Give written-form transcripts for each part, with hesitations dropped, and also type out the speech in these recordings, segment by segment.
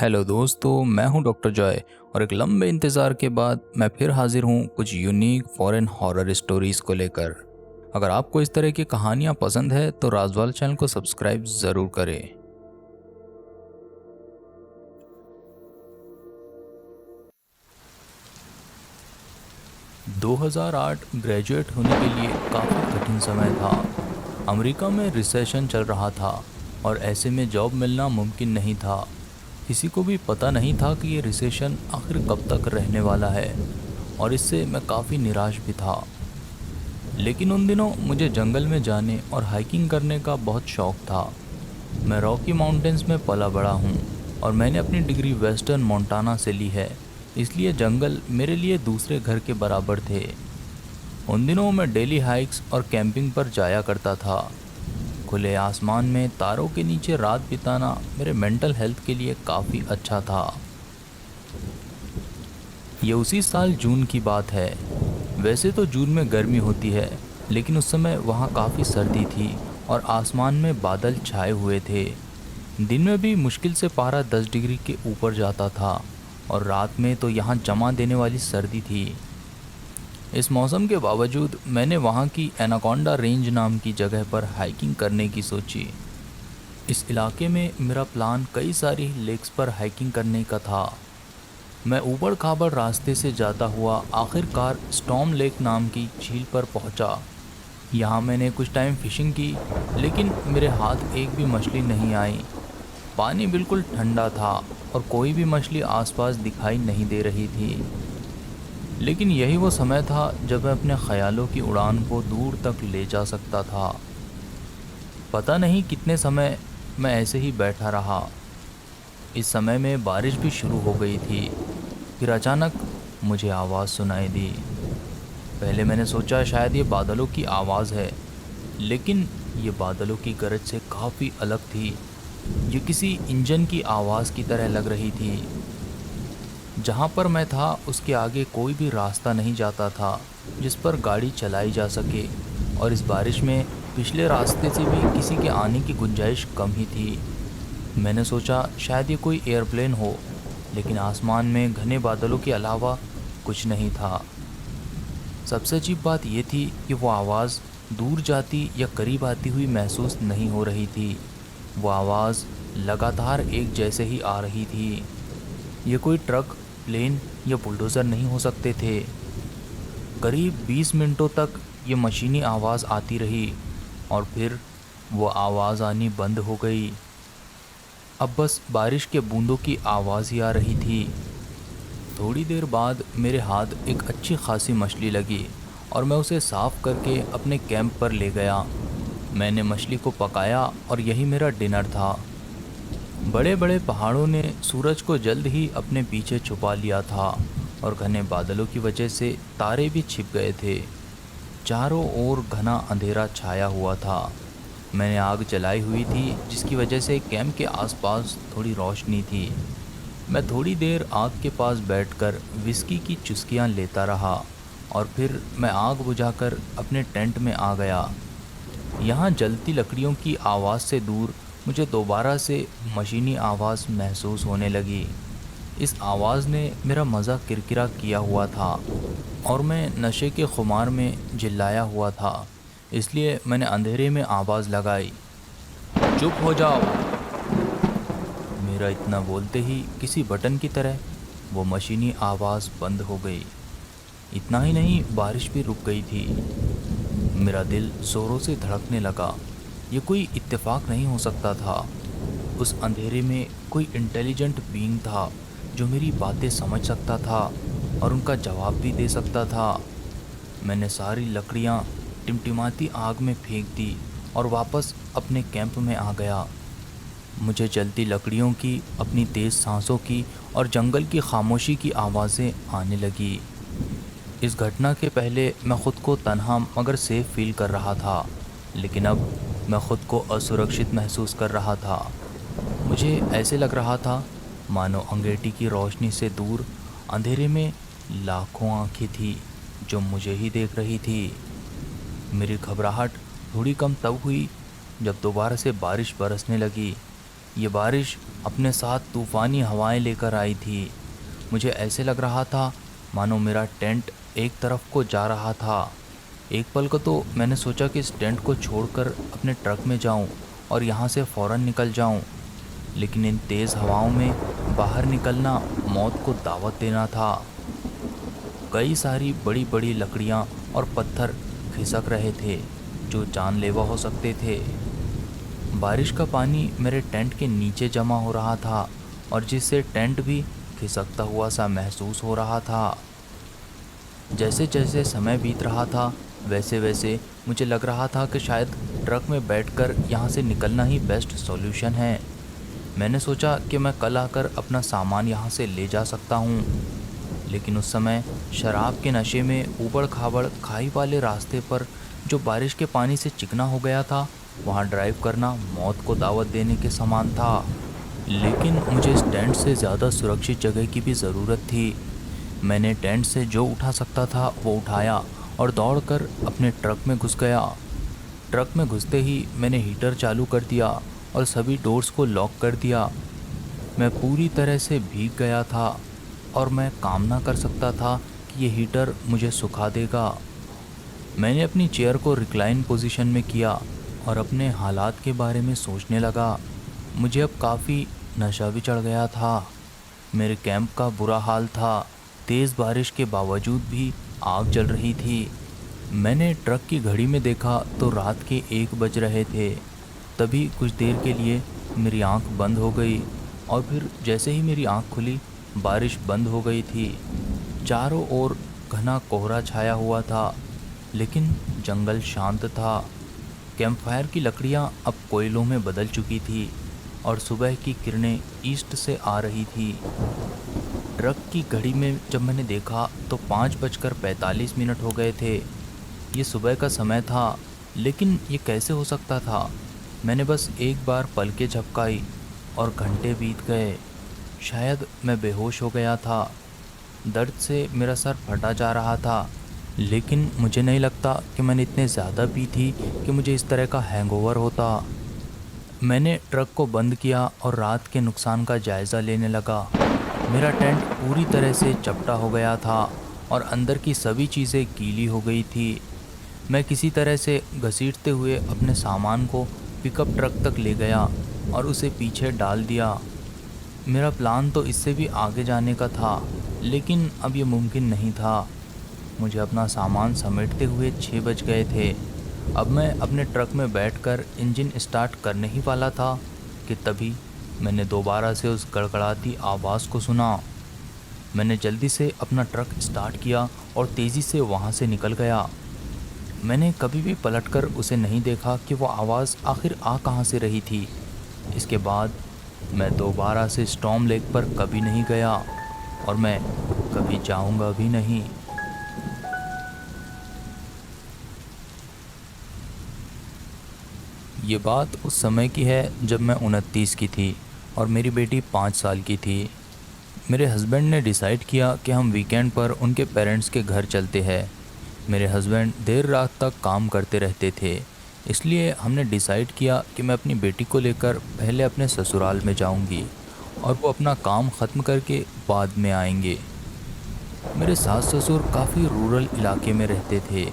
Hello दोस्तों, मैं हूं डॉक्टर जॉय और एक लंबे इंतज़ार के बाद मैं फिर हाजिर हूं कुछ यूनिक फॉरेन हॉरर स्टोरीज़ को लेकर। अगर आपको इस तरह की कहानियां पसंद है तो राजवाल चैनल को सब्सक्राइब ज़रूर करें। दो 2008 ग्रेजुएट होने के लिए काफ़ी कठिन समय था। अमेरिका में रिसेशन चल रहा था और ऐसे में जॉब मिलना मुमकिन नहीं था। किसी को भी पता नहीं था कि ये रिसेशन आखिर कब तक रहने वाला है और इससे मैं काफ़ी निराश भी था। लेकिन उन दिनों मुझे जंगल में जाने और हाइकिंग करने का बहुत शौक था। मैं रॉकी माउंटेन्स में पला बड़ा हूँ और मैंने अपनी डिग्री वेस्टर्न मोंटाना से ली है, इसलिए जंगल मेरे लिए दूसरे घर के बराबर थे। उन दिनों मैं डेली हाइक्स और कैंपिंग पर जाया करता था। खुले आसमान में तारों के नीचे रात बिताना मेरे मेंटल हेल्थ के लिए काफ़ी अच्छा था। ये उसी साल जून की बात है। वैसे तो जून में गर्मी होती है, लेकिन उस समय वहाँ काफ़ी सर्दी थी और आसमान में बादल छाए हुए थे। दिन में भी मुश्किल से पारा 10 डिग्री के ऊपर जाता था और रात में तो यहाँ जमा देने वाली सर्दी थी। इस मौसम के बावजूद मैंने वहाँ की एनाकोंडा रेंज नाम की जगह पर हाइकिंग करने की सोची। इस इलाके में मेरा प्लान कई सारी लेक्स पर हाइकिंग करने का था। मैं ऊबड़ खाबड़ रास्ते से जाता हुआ आखिरकार स्टॉर्म लेक नाम की झील पर पहुंचा। यहाँ मैंने कुछ टाइम फिशिंग की, लेकिन मेरे हाथ एक भी मछली नहीं आई। पानी बिल्कुल ठंडा था और कोई भी मछली आसपास दिखाई नहीं दे रही थी। लेकिन यही वो समय था जब मैं अपने ख्यालों की उड़ान को दूर तक ले जा सकता था। पता नहीं कितने समय मैं ऐसे ही बैठा रहा। इस समय में बारिश भी शुरू हो गई थी। फिर अचानक मुझे आवाज़ सुनाई दी। पहले मैंने सोचा शायद ये बादलों की आवाज़ है, लेकिन ये बादलों की गरज से काफ़ी अलग थी। ये किसी इंजन की आवाज़ की तरह लग रही थी। जहाँ पर मैं था उसके आगे कोई भी रास्ता नहीं जाता था जिस पर गाड़ी चलाई जा सके, और इस बारिश में पिछले रास्ते से भी किसी के आने की गुंजाइश कम ही थी। मैंने सोचा शायद ये कोई एयरप्लेन हो, लेकिन आसमान में घने बादलों के अलावा कुछ नहीं था। सबसे अजीब बात यह थी कि वो आवाज़ दूर जाती या करीब आती हुई महसूस नहीं हो रही थी। वो आवाज़ लगातार एक जैसे ही आ रही थी। ये कोई ट्रक, प्लेन या बुलडोज़र नहीं हो सकते थे। करीब 20 मिनटों तक ये मशीनी आवाज़ आती रही और फिर वो आवाज़ आनी बंद हो गई। अब बस बारिश के बूंदों की आवाज़ ही आ रही थी। थोड़ी देर बाद मेरे हाथ एक अच्छी खासी मछली लगी और मैं उसे साफ़ करके अपने कैंप पर ले गया। मैंने मछली को पकाया और यही मेरा डिनर था। बड़े बड़े पहाड़ों ने सूरज को जल्द ही अपने पीछे छुपा लिया था और घने बादलों की वजह से तारे भी छिप गए थे। चारों ओर घना अंधेरा छाया हुआ था। मैंने आग जलाई हुई थी, जिसकी वजह से कैंप के आसपास थोड़ी रोशनी थी। मैं थोड़ी देर आग के पास बैठकर विस्की की चुस्कियां लेता रहा और फिर मैं आग बुझाकर अपने टेंट में आ गया। यहाँ जलती लकड़ियों की आवाज़ से दूर मुझे दोबारा से मशीनी आवाज़ महसूस होने लगी। इस आवाज़ ने मेरा मज़ा किरकिरा किया हुआ था और मैं नशे के खुमार में जिल्लाया हुआ था। इसलिए मैंने अंधेरे में आवाज़ लगाई, चुप हो जाओ। मेरा इतना बोलते ही किसी बटन की तरह वो मशीनी आवाज़ बंद हो गई। इतना ही नहीं, बारिश भी रुक गई थी। मेरा दिल ज़ोरों से धड़कने लगा। ये कोई इत्तेफाक नहीं हो सकता था। उस अंधेरे में कोई इंटेलिजेंट बीइंग था जो मेरी बातें समझ सकता था और उनका जवाब भी दे सकता था। मैंने सारी लकड़ियाँ टिमटिमाती आग में फेंक दी और वापस अपने कैंप में आ गया। मुझे जलती लकड़ियों की, अपनी तेज़ सांसों की और जंगल की खामोशी की आवाज़ें आने लगी। इस घटना के पहले मैं ख़ुद को तन्हा मगर सेफ फील कर रहा था, लेकिन अब मैं ख़ुद को असुरक्षित महसूस कर रहा था। मुझे ऐसे लग रहा था मानो अंगीठी की रोशनी से दूर अंधेरे में लाखों आँखें थी जो मुझे ही देख रही थी। मेरी घबराहट थोड़ी कम तब हुई जब दोबारा से बारिश बरसने लगी। ये बारिश अपने साथ तूफ़ानी हवाएं लेकर आई थी। मुझे ऐसे लग रहा था मानो मेरा टेंट एक तरफ को जा रहा था। एक पल को तो मैंने सोचा कि इस टेंट को छोड़कर अपने ट्रक में जाऊं और यहाँ से फ़ौरन निकल जाऊं, लेकिन इन तेज़ हवाओं में बाहर निकलना मौत को दावत देना था। कई सारी बड़ी बड़ी लकड़ियाँ और पत्थर खिसक रहे थे जो जानलेवा हो सकते थे। बारिश का पानी मेरे टेंट के नीचे जमा हो रहा था और जिससे टेंट भी खिसकता हुआ सा महसूस हो रहा था। जैसे जैसे समय बीत रहा था वैसे वैसे मुझे लग रहा था कि शायद ट्रक में बैठकर यहाँ से निकलना ही बेस्ट सॉल्यूशन है। मैंने सोचा कि मैं कल आकर अपना सामान यहाँ से ले जा सकता हूँ, लेकिन उस समय शराब के नशे में ऊबड़ खाबड़ खाई वाले रास्ते पर जो बारिश के पानी से चिकना हो गया था, वहाँ ड्राइव करना मौत को दावत देने के समान था। लेकिन मुझे इस टेंट से ज़्यादा सुरक्षित जगह की भी ज़रूरत थी। मैंने टेंट से जो उठा सकता था वो उठाया और दौड़कर अपने ट्रक में घुस गया। ट्रक में घुसते ही मैंने हीटर चालू कर दिया और सभी डोर्स को लॉक कर दिया। मैं पूरी तरह से भीग गया था और मैं कामना कर सकता था कि ये हीटर मुझे सुखा देगा। मैंने अपनी चेयर को रिक्लाइन पोजीशन में किया और अपने हालात के बारे में सोचने लगा। मुझे अब काफ़ी नशा भी चढ़ गया था। मेरे कैंप का बुरा हाल था। तेज़ बारिश के बावजूद भी आग जल रही थी। मैंने ट्रक की घड़ी में देखा तो रात के 1 बज रहे थे। तभी कुछ देर के लिए मेरी आंख बंद हो गई और फिर जैसे ही मेरी आंख खुली बारिश बंद हो गई थी। चारों ओर घना कोहरा छाया हुआ था, लेकिन जंगल शांत था। कैंपफायर की लकड़ियां अब कोयलों में बदल चुकी थी और सुबह की किरणें ईस्ट से आ रही थी। ट्रक की घड़ी में जब मैंने देखा तो 5:45 हो गए थे। ये सुबह का समय था, लेकिन ये कैसे हो सकता था? मैंने बस एक बार पलकें झपकाई और घंटे बीत गए। शायद मैं बेहोश हो गया था। दर्द से मेरा सर फटा जा रहा था, लेकिन मुझे नहीं लगता कि मैंने इतने ज़्यादा पी थी कि मुझे इस तरह का हैंगओवर होता। मैंने ट्रक को बंद किया और रात के नुकसान का जायज़ा लेने लगा। मेरा टेंट पूरी तरह से चपटा हो गया था और अंदर की सभी चीज़ें गीली हो गई थी। मैं किसी तरह से घसीटते हुए अपने सामान को पिकअप ट्रक तक ले गया और उसे पीछे डाल दिया। मेरा प्लान तो इससे भी आगे जाने का था, लेकिन अब ये मुमकिन नहीं था। मुझे अपना सामान समेटते हुए 6 बज गए थे। अब मैं अपने ट्रक में बैठकर इंजन स्टार्ट करने ही वाला था कि तभी मैंने दोबारा से उस गड़गड़ाती आवाज़ को सुना। मैंने जल्दी से अपना ट्रक स्टार्ट किया और तेज़ी से वहाँ से निकल गया। मैंने कभी भी पलटकर उसे नहीं देखा कि वो आवाज़ आखिर आ कहाँ से रही थी। इसके बाद मैं दोबारा से स्टॉर्म लेक पर कभी नहीं गया और मैं कभी जाऊँगा भी नहीं। ये बात उस समय की है जब मैं 29 की थी और मेरी बेटी 5 साल की थी। मेरे हस्बैंड ने डिसाइड किया कि हम वीकेंड पर उनके पेरेंट्स के घर चलते हैं। मेरे हस्बैंड देर रात तक काम करते रहते थे, इसलिए हमने डिसाइड किया कि मैं अपनी बेटी को लेकर पहले अपने ससुराल में जाऊंगी और वो अपना काम ख़त्म करके बाद में आएंगे। मेरे सास ससुर काफ़ी रूरल इलाके में रहते थे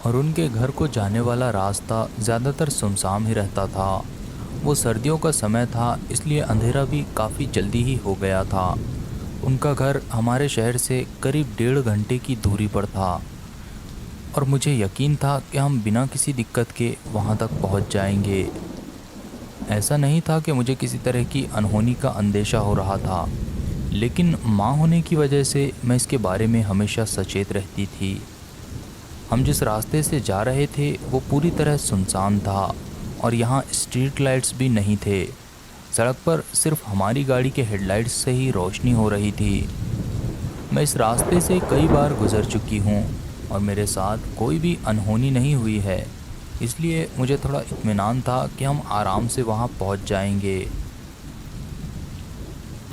और उनके घर को जाने वाला रास्ता ज़्यादातर सुनसान ही रहता था। वो सर्दियों का समय था, इसलिए अंधेरा भी काफ़ी जल्दी ही हो गया था। उनका घर हमारे शहर से करीब 1.5 घंटे की दूरी पर था और मुझे यकीन था कि हम बिना किसी दिक्कत के वहाँ तक पहुँच जाएंगे। ऐसा नहीं था कि मुझे किसी तरह की अनहोनी का अंदेशा हो रहा था, लेकिन माँ होने की वजह से मैं इसके बारे में हमेशा सचेत रहती थी। हम जिस रास्ते से जा रहे थे वो पूरी तरह सुनसान था और यहाँ स्ट्रीट लाइट्स भी नहीं थे। सड़क पर सिर्फ हमारी गाड़ी के हेडलाइट्स से ही रोशनी हो रही थी। मैं इस रास्ते से कई बार गुजर चुकी हूँ और मेरे साथ कोई भी अनहोनी नहीं हुई है, इसलिए मुझे थोड़ा इत्मीनान था कि हम आराम से वहाँ पहुँच जाएंगे।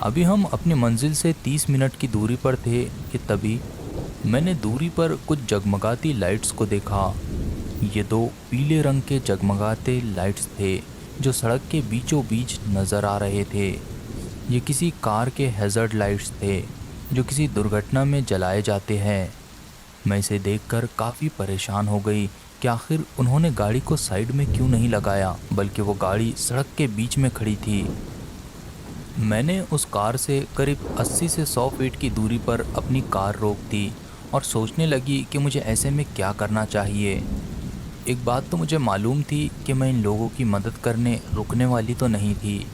अभी हम अपनी मंजिल से 30 मिनट की दूरी पर थे कि तभी मैंने दूरी पर कुछ जगमगाती लाइट्स को देखा। ये 2 पीले रंग के जगमगाते लाइट्स थे जो सड़क के बीचों बीच नज़र आ रहे थे। ये किसी कार के हैज़र्ड लाइट्स थे जो किसी दुर्घटना में जलाए जाते हैं। मैं इसे देखकर काफ़ी परेशान हो गई कि आखिर उन्होंने गाड़ी को साइड में क्यों नहीं लगाया, बल्कि वो गाड़ी सड़क के बीच में खड़ी थी। मैंने उस कार से करीब 80 से 100 फीट की दूरी पर अपनी कार रोक दी और सोचने लगी कि मुझे ऐसे में क्या करना चाहिए। एक बात तो मुझे मालूम थी कि मैं इन लोगों की मदद करने रुकने वाली तो नहीं थी।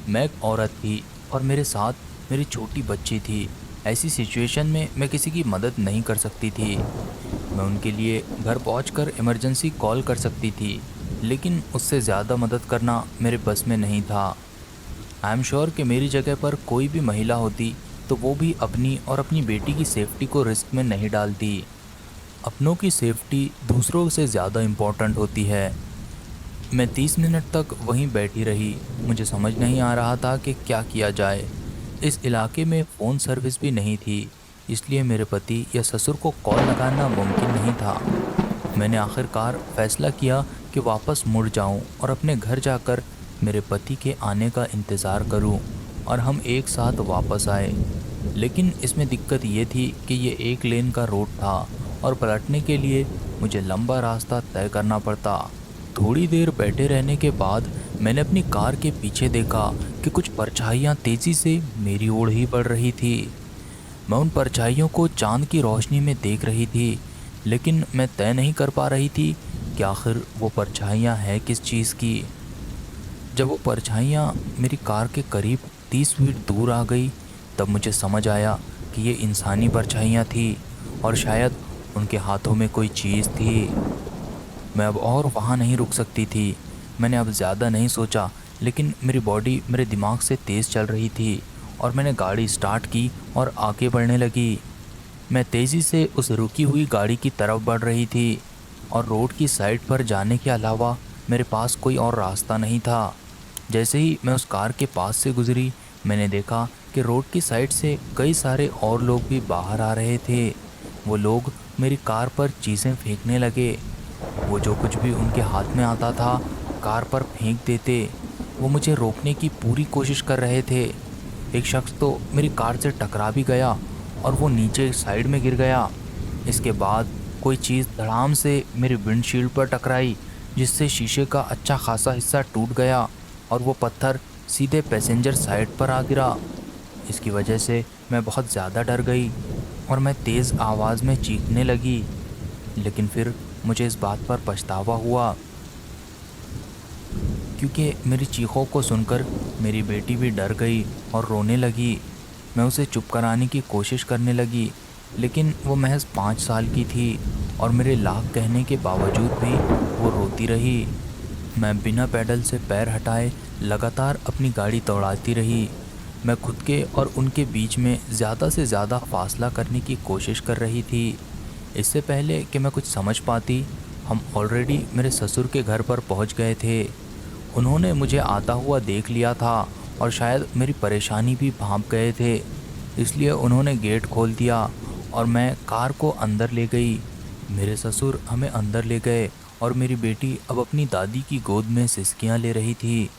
मैं एक औरत थी और मेरे साथ मेरी छोटी बच्ची थी। ऐसी सिचुएशन में मैं किसी की मदद नहीं कर सकती थी। मैं उनके लिए घर पहुंचकर इमरजेंसी कॉल कर सकती थी, लेकिन उससे ज़्यादा मदद करना मेरे बस में नहीं था। आई एम श्योर कि मेरी जगह पर कोई भी महिला होती तो वो भी अपनी और अपनी बेटी की सेफ्टी को रिस्क में नहीं डालती। अपनों की सेफ्टी दूसरों से ज़्यादा इम्पोर्टेंट होती है। मैं 30 मिनट तक वहीं बैठी रही। मुझे समझ नहीं आ रहा था कि क्या किया जाए। इस इलाके में फ़ोन सर्विस भी नहीं थी, इसलिए मेरे पति या ससुर को कॉल लगाना मुमकिन नहीं था। मैंने आखिरकार फ़ैसला किया कि वापस मुड़ जाऊं और अपने घर जाकर मेरे पति के आने का इंतज़ार करूं, और हम एक साथ वापस आए। लेकिन इसमें दिक्कत ये थी कि ये एक लेन का रोड था और पलटने के लिए मुझे लंबा रास्ता तय करना पड़ता। थोड़ी देर बैठे रहने के बाद मैंने अपनी कार के पीछे देखा कि कुछ परछाइयाँ तेज़ी से मेरी ओर ही बढ़ रही थी। मैं उन परछाइयों को चांद की रोशनी में देख रही थी, लेकिन मैं तय नहीं कर पा रही थी कि आखिर वो परछाइयाँ हैं किस चीज़ की। जब वो परछाइयाँ मेरी कार के करीब 30 फीट दूर आ गई, तब मुझे समझ आया कि ये इंसानी परछाइयाँ थी और शायद उनके हाथों में कोई चीज़ थी। मैं अब और वहाँ नहीं रुक सकती थी। मैंने अब ज़्यादा नहीं सोचा, लेकिन मेरी बॉडी मेरे दिमाग से तेज़ चल रही थी और मैंने गाड़ी स्टार्ट की और आगे बढ़ने लगी। मैं तेज़ी से उस रुकी हुई गाड़ी की तरफ बढ़ रही थी और रोड की साइड पर जाने के अलावा मेरे पास कोई और रास्ता नहीं था। जैसे ही मैं उस कार के पास से गुजरी, मैंने देखा कि रोड की साइड से कई सारे और लोग भी बाहर आ रहे थे। वो लोग मेरी कार पर चीज़ें फेंकने लगे। वो जो कुछ भी उनके हाथ में आता था कार पर फेंक देते। वो मुझे रोकने की पूरी कोशिश कर रहे थे। एक शख्स तो मेरी कार से टकरा भी गया और वो नीचे साइड में गिर गया। इसके बाद कोई चीज़ धड़ाम से मेरी विंडशील्ड पर टकराई, जिससे शीशे का अच्छा खासा हिस्सा टूट गया और वो पत्थर सीधे पैसेंजर साइड पर आ गिरा। इसकी वजह से मैं बहुत ज़्यादा डर गई और मैं तेज़ आवाज़ में चीखने लगी, लेकिन फिर मुझे इस बात पर पछतावा हुआ, क्योंकि मेरी चीखों को सुनकर मेरी बेटी भी डर गई और रोने लगी। मैं उसे चुप कराने की कोशिश करने लगी, लेकिन वो महज 5 साल की थी और मेरे लाख कहने के बावजूद भी वो रोती रही। मैं बिना पैडल से पैर हटाए लगातार अपनी गाड़ी दौड़ाती रही। मैं खुद के और उनके बीच में ज़्यादा से ज़्यादा फासला करने की कोशिश कर रही थी। इससे पहले कि मैं कुछ समझ पाती, हम ऑलरेडी मेरे ससुर के घर पर पहुंच गए थे। उन्होंने मुझे आता हुआ देख लिया था और शायद मेरी परेशानी भी भांप गए थे, इसलिए उन्होंने गेट खोल दिया और मैं कार को अंदर ले गई। मेरे ससुर हमें अंदर ले गए और मेरी बेटी अब अपनी दादी की गोद में सिसकियां ले रही थी।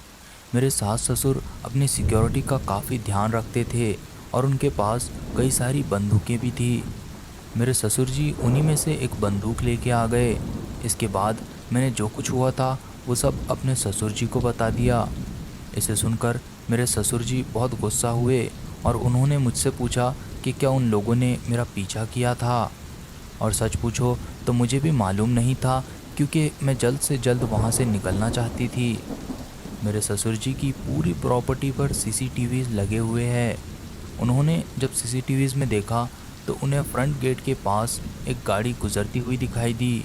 मेरे सास ससुर अपनी सिक्योरिटी का काफ़ी ध्यान रखते थे और उनके पास कई सारी बंदूकें भी थी। मेरे ससुर जी उन्हीं में से एक बंदूक लेके आ गए। इसके बाद मैंने जो कुछ हुआ था वो सब अपने ससुर जी को बता दिया। इसे सुनकर मेरे ससुर जी बहुत गुस्सा हुए और उन्होंने मुझसे पूछा कि क्या उन लोगों ने मेरा पीछा किया था। और सच पूछो तो मुझे भी मालूम नहीं था, क्योंकि मैं जल्द से जल्द वहाँ से निकलना चाहती थी। मेरे ससुर जी की पूरी प्रॉपर्टी पर सीसीटीवीज़ लगे हुए हैं। उन्होंने जब सीसीटीवीज़ में देखा तो उन्हें फ्रंट गेट के पास एक गाड़ी गुजरती हुई दिखाई दी।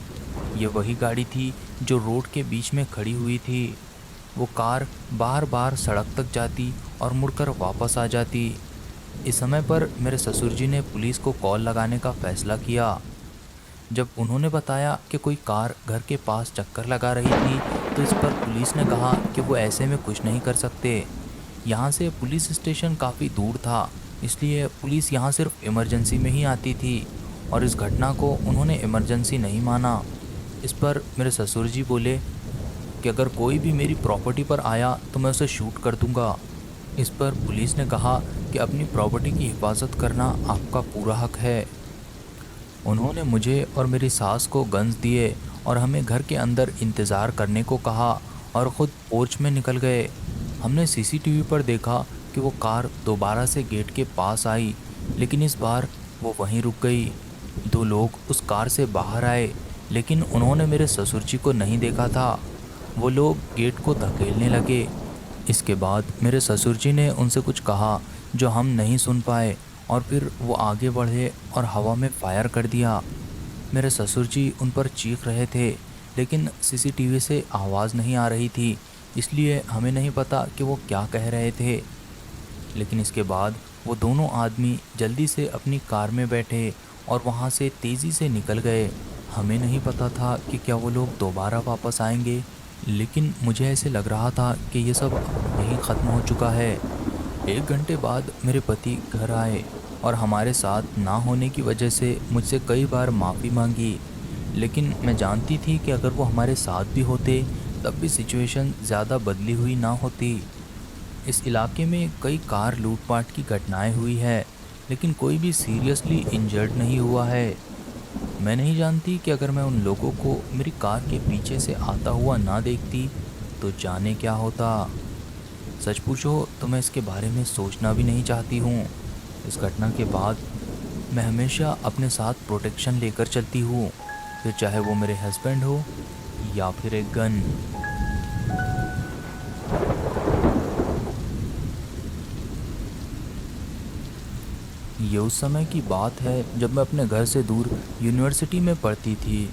ये वही गाड़ी थी जो रोड के बीच में खड़ी हुई थी। वो कार बार बार सड़क तक जाती और मुड़कर वापस आ जाती। इस समय पर मेरे ससुर जी ने पुलिस को कॉल लगाने का फ़ैसला किया। जब उन्होंने बताया कि कोई कार घर के पास चक्कर लगा रही थी, तो इस पर पुलिस ने कहा कि वो ऐसे में कुछ नहीं कर सकते। यहाँ से पुलिस स्टेशन काफ़ी दूर था, इसलिए पुलिस यहाँ सिर्फ इमरजेंसी में ही आती थी और इस घटना को उन्होंने इमरजेंसी नहीं माना। इस पर मेरे ससुर जी बोले, कि अगर कोई भी मेरी प्रॉपर्टी पर आया तो मैं उसे शूट कर दूंगा। इस पर पुलिस ने कहा कि अपनी प्रॉपर्टी की हिफाजत करना आपका पूरा हक है। उन्होंने मुझे और मेरी सास को गन्स दिए और हमें घर के अंदर इंतज़ार करने को कहा और ख़ुद पोर्च में निकल गए। हमने सीसीटीवी पर देखा कि वो कार दोबारा से गेट के पास आई, लेकिन इस बार वो वहीं रुक गई। दो लोग उस कार से बाहर आए, लेकिन उन्होंने मेरे ससुर जी को नहीं देखा था। वो लोग गेट को धकेलने लगे। इसके बाद मेरे ससुर जी ने उनसे कुछ कहा जो हम नहीं सुन पाए और फिर वो आगे बढ़े और हवा में फायर कर दिया। मेरे ससुर जी उन पर चीख रहे थे, लेकिन सीसीटीवी से आवाज़ नहीं आ रही थी, इसलिए हमें नहीं पता कि वो क्या कह रहे थे। लेकिन इसके बाद वो दोनों आदमी जल्दी से अपनी कार में बैठे और वहाँ से तेज़ी से निकल गए। हमें नहीं पता था कि क्या वो लोग दोबारा वापस आएंगे, लेकिन मुझे ऐसे लग रहा था कि ये सब यहीं ख़त्म हो चुका है। 1 घंटे बाद मेरे पति घर आए और हमारे साथ ना होने की वजह से मुझसे कई बार माफ़ी मांगी, लेकिन मैं जानती थी कि अगर वो हमारे साथ भी होते तब भी सिचुएशन ज़्यादा बदली हुई ना होती। इस इलाके में कई कार लूटपाट की घटनाएं हुई है, लेकिन कोई भी सीरियसली इंजर्ड नहीं हुआ है। मैं नहीं जानती कि अगर मैं उन लोगों को मेरी कार के पीछे से आता हुआ ना देखती तो जाने क्या होता। सच पूछो तो मैं इसके बारे में सोचना भी नहीं चाहती हूँ। इस घटना के बाद मैं हमेशा अपने साथ प्रोटेक्शन लेकर चलती हूँ, फिर चाहे वो मेरे हस्बैंड हो या फिर एक गन। ये उस समय की बात है जब मैं अपने घर से दूर यूनिवर्सिटी में पढ़ती थी।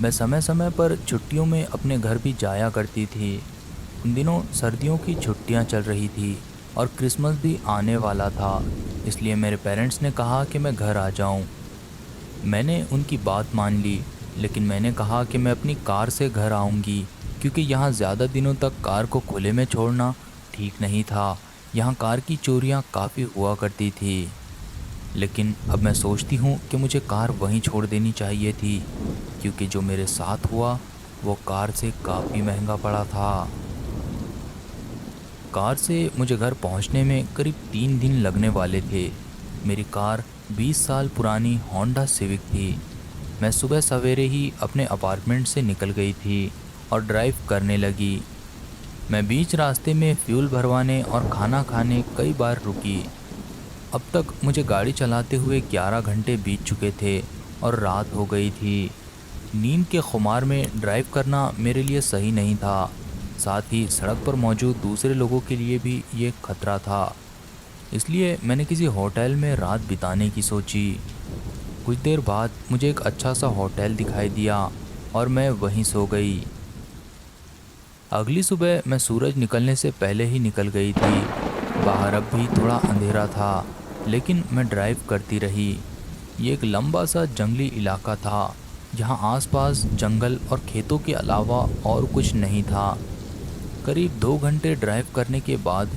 मैं समय समय पर छुट्टियों में अपने घर भी जाया करती थी। उन दिनों सर्दियों की छुट्टियां चल रही थी और क्रिसमस भी आने वाला था, इसलिए मेरे पेरेंट्स ने कहा कि मैं घर आ जाऊं। मैंने उनकी बात मान ली, लेकिन मैंने कहा कि मैं अपनी कार से घर आऊंगी, क्योंकि यहाँ ज़्यादा दिनों तक कार को खुले में छोड़ना ठीक नहीं था। यहाँ कार की चोरियाँ काफ़ी हुआ करती थी। लेकिन अब मैं सोचती हूँ कि मुझे कार वहीं छोड़ देनी चाहिए थी, क्योंकि जो मेरे साथ हुआ वो कार से काफ़ी महंगा पड़ा था। कार से मुझे घर पहुँचने में करीब 3 दिन लगने वाले थे। मेरी कार 20 साल पुरानी होंडा सिविक थी। मैं सुबह सवेरे ही अपने अपार्टमेंट से निकल गई थी और ड्राइव करने लगी। मैं बीच रास्ते में फ्यूल भरवाने और खाना खाने कई बार रुकी। अब तक मुझे गाड़ी चलाते हुए 11 घंटे बीत चुके थे और रात हो गई थी। नींद के खुमार में ड्राइव करना मेरे लिए सही नहीं था, साथ ही सड़क पर मौजूद दूसरे लोगों के लिए भी ये खतरा था। इसलिए मैंने किसी होटल में रात बिताने की सोची। कुछ देर बाद मुझे एक अच्छा सा होटल दिखाई दिया और मैं वहीं सो गई। अगली सुबह मैं सूरज निकलने से पहले ही निकल गई थी। बाहर अब भी थोड़ा अंधेरा था, लेकिन मैं ड्राइव करती रही। ये एक लंबा सा जंगली इलाका था, जहाँ आसपास जंगल और खेतों के अलावा और कुछ नहीं था। करीब 2 घंटे ड्राइव करने के बाद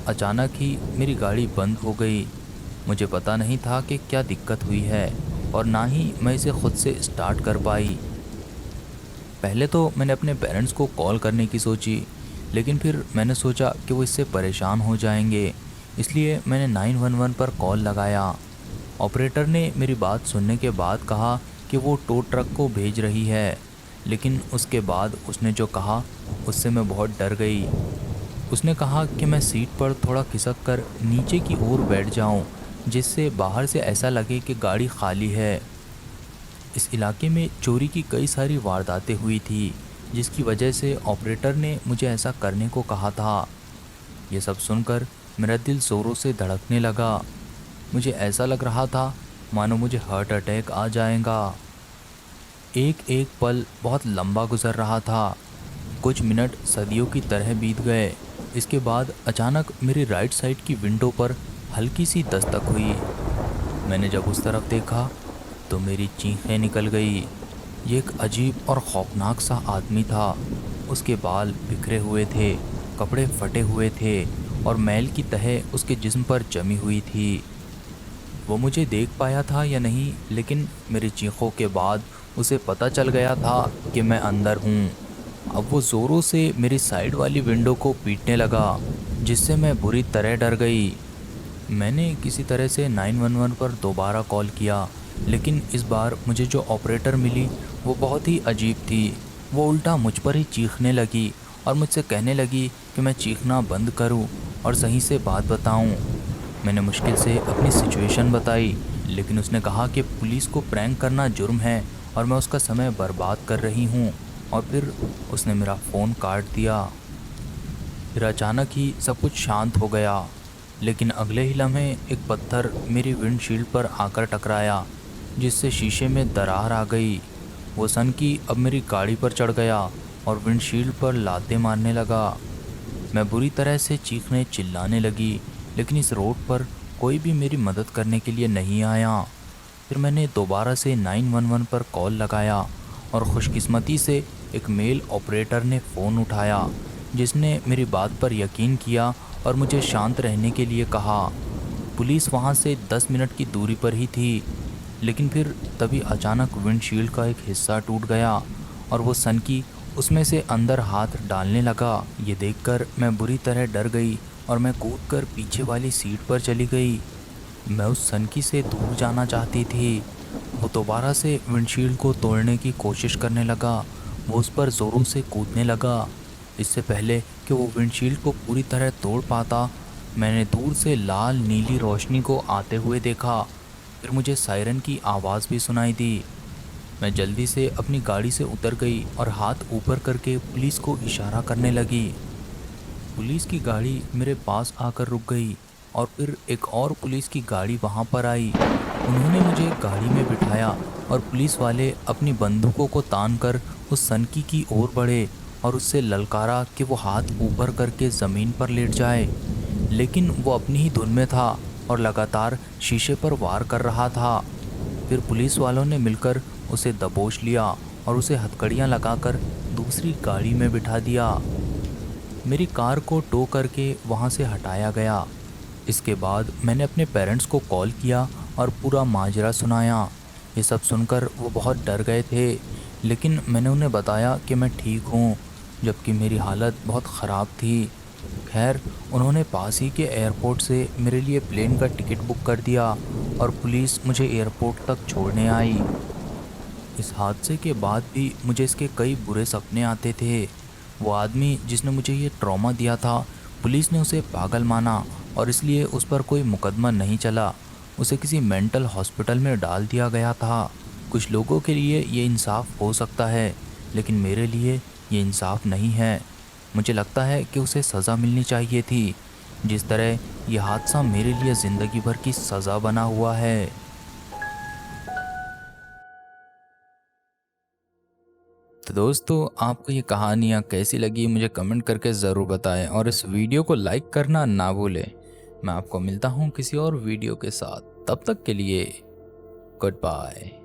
अचानक ही मेरी गाड़ी बंद हो गई। मुझे पता नहीं था कि क्या दिक्कत हुई है और ना ही मैं इसे खुद से स्टार्ट कर पाई। पहले तो मैंने अपने पेरेंट्स को कॉल करने की सोची, लेकिन फिर मैंने सोचा कि वो इससे परेशान हो जाएंगे, इसलिए मैंने 911 पर कॉल लगाया। ऑपरेटर ने मेरी बात सुनने के बाद कहा कि वो टो ट्रक को भेज रही है, लेकिन उसके बाद उसने जो कहा उससे मैं बहुत डर गई। उसने कहा कि मैं सीट पर थोड़ा खिसक कर नीचे की ओर बैठ जाऊं, जिससे बाहर से ऐसा लगे कि गाड़ी खाली है। इस इलाके में चोरी की कई सारी वारदातें हुई थी, जिसकी वजह से ऑपरेटर ने मुझे ऐसा करने को कहा था। ये सब सुनकर मेरा दिल ज़ोरों से धड़कने लगा। मुझे ऐसा लग रहा था मानो मुझे हार्ट अटैक आ जाएगा। एक एक पल बहुत लंबा गुजर रहा था। कुछ मिनट सदियों की तरह बीत गए। इसके बाद अचानक मेरी राइट साइड की विंडो पर हल्की सी दस्तक हुई। मैंने जब उस तरफ देखा तो मेरी चीखें निकल गई। ये एक अजीब और खौफनाक सा आदमी था। उसके बाल बिखरे हुए थे, कपड़े फटे हुए थे और मैल की तह उसके जिस्म पर जमी हुई थी। वो मुझे देख पाया था या नहीं, लेकिन मेरी चीखों के बाद उसे पता चल गया था कि मैं अंदर हूँ। अब वो ज़ोरों से मेरी साइड वाली विंडो को पीटने लगा, जिससे मैं बुरी तरह डर गई। मैंने किसी तरह से 911 पर दोबारा कॉल किया, लेकिन इस बार मुझे जो ऑपरेटर मिली वो बहुत ही अजीब थी। वो उल्टा मुझ पर ही चीखने लगी और मुझसे कहने लगी कि मैं चीखना बंद करूं और सही से बात बताऊं। मैंने मुश्किल से अपनी सिचुएशन बताई, लेकिन उसने कहा कि पुलिस को प्रैंक करना जुर्म है और मैं उसका समय बर्बाद कर रही हूं, और फिर उसने मेरा फ़ोन काट दिया। फिर अचानक ही सब कुछ शांत हो गया, लेकिन अगले ही लम्हे एक पत्थर मेरी विंडशील्ड पर आकर टकराया, जिससे शीशे में दरार आ गई। वो सनकी अब मेरी गाड़ी पर चढ़ गया और विंडशील्ड पर लातें मारने लगा। मैं बुरी तरह से चीखने चिल्लाने लगी, लेकिन इस रोड पर कोई भी मेरी मदद करने के लिए नहीं आया। फिर मैंने दोबारा से 911 पर कॉल लगाया और खुशकिस्मती से एक मेल ऑपरेटर ने फ़ोन उठाया, जिसने मेरी बात पर यकीन किया और मुझे शांत रहने के लिए कहा। पुलिस वहाँ से 10 मिनट की दूरी पर ही थी, लेकिन फिर तभी अचानक विंडशील्ड का एक हिस्सा टूट गया और वो सनकी उसमें से अंदर हाथ डालने लगा। ये देखकर मैं बुरी तरह डर गई और मैं कूदकर पीछे वाली सीट पर चली गई। मैं उस सनकी से दूर जाना चाहती थी। वो दोबारा से विंडशील्ड को तोड़ने की कोशिश करने लगा। वो उस पर ज़ोरों से कूदने लगा। इससे पहले कि वो विंडशील्ड को पूरी तरह तोड़ पाता, मैंने दूर से लाल नीली रोशनी को आते हुए देखा। फिर मुझे सायरन की आवाज़ भी सुनाई दी। मैं जल्दी से अपनी गाड़ी से उतर गई और हाथ ऊपर करके पुलिस को इशारा करने लगी। पुलिस की गाड़ी मेरे पास आकर रुक गई और फिर एक और पुलिस की गाड़ी वहाँ पर आई। उन्होंने मुझे गाड़ी में बिठाया और पुलिस वाले अपनी बंदूकों को तान कर उस सनकी की ओर बढ़े और उससे ललकारा कि वो हाथ ऊपर करके ज़मीन पर लेट जाए, लेकिन वो अपनी ही धुन में था और लगातार शीशे पर वार कर रहा था। फिर पुलिस वालों ने मिलकर उसे दबोच लिया और उसे हथकड़ियाँ लगाकर दूसरी गाड़ी में बिठा दिया। मेरी कार को टो करके वहाँ से हटाया गया। इसके बाद मैंने अपने पेरेंट्स को कॉल किया और पूरा माजरा सुनाया। ये सब सुनकर वो बहुत डर गए थे, लेकिन मैंने उन्हें बताया कि मैं ठीक हूँ, जबकि मेरी हालत बहुत ख़राब थी। खैर, उन्होंने पास ही के एयरपोर्ट से मेरे लिए प्लेन का टिकट बुक कर दिया और पुलिस मुझे एयरपोर्ट तक छोड़ने आई। इस हादसे के बाद भी मुझे इसके कई बुरे सपने आते थे। वो आदमी जिसने मुझे ये ट्रॉमा दिया था, पुलिस ने उसे पागल माना और इसलिए उस पर कोई मुकदमा नहीं चला। उसे किसी मेंटल हॉस्पिटल में डाल दिया गया था। कुछ लोगों के लिए ये इंसाफ हो सकता है, लेकिन मेरे लिए ये इंसाफ नहीं है। मुझे लगता है कि उसे सज़ा मिलनी चाहिए थी, जिस तरह ये हादसा मेरे लिए ज़िंदगी भर की सज़ा बना हुआ है। तो दोस्तों, आपको ये कहानियाँ कैसी लगी मुझे कमेंट करके ज़रूर बताएं और इस वीडियो को लाइक करना ना भूलें। मैं आपको मिलता हूँ किसी और वीडियो के साथ। तब तक के लिए गुड बाय।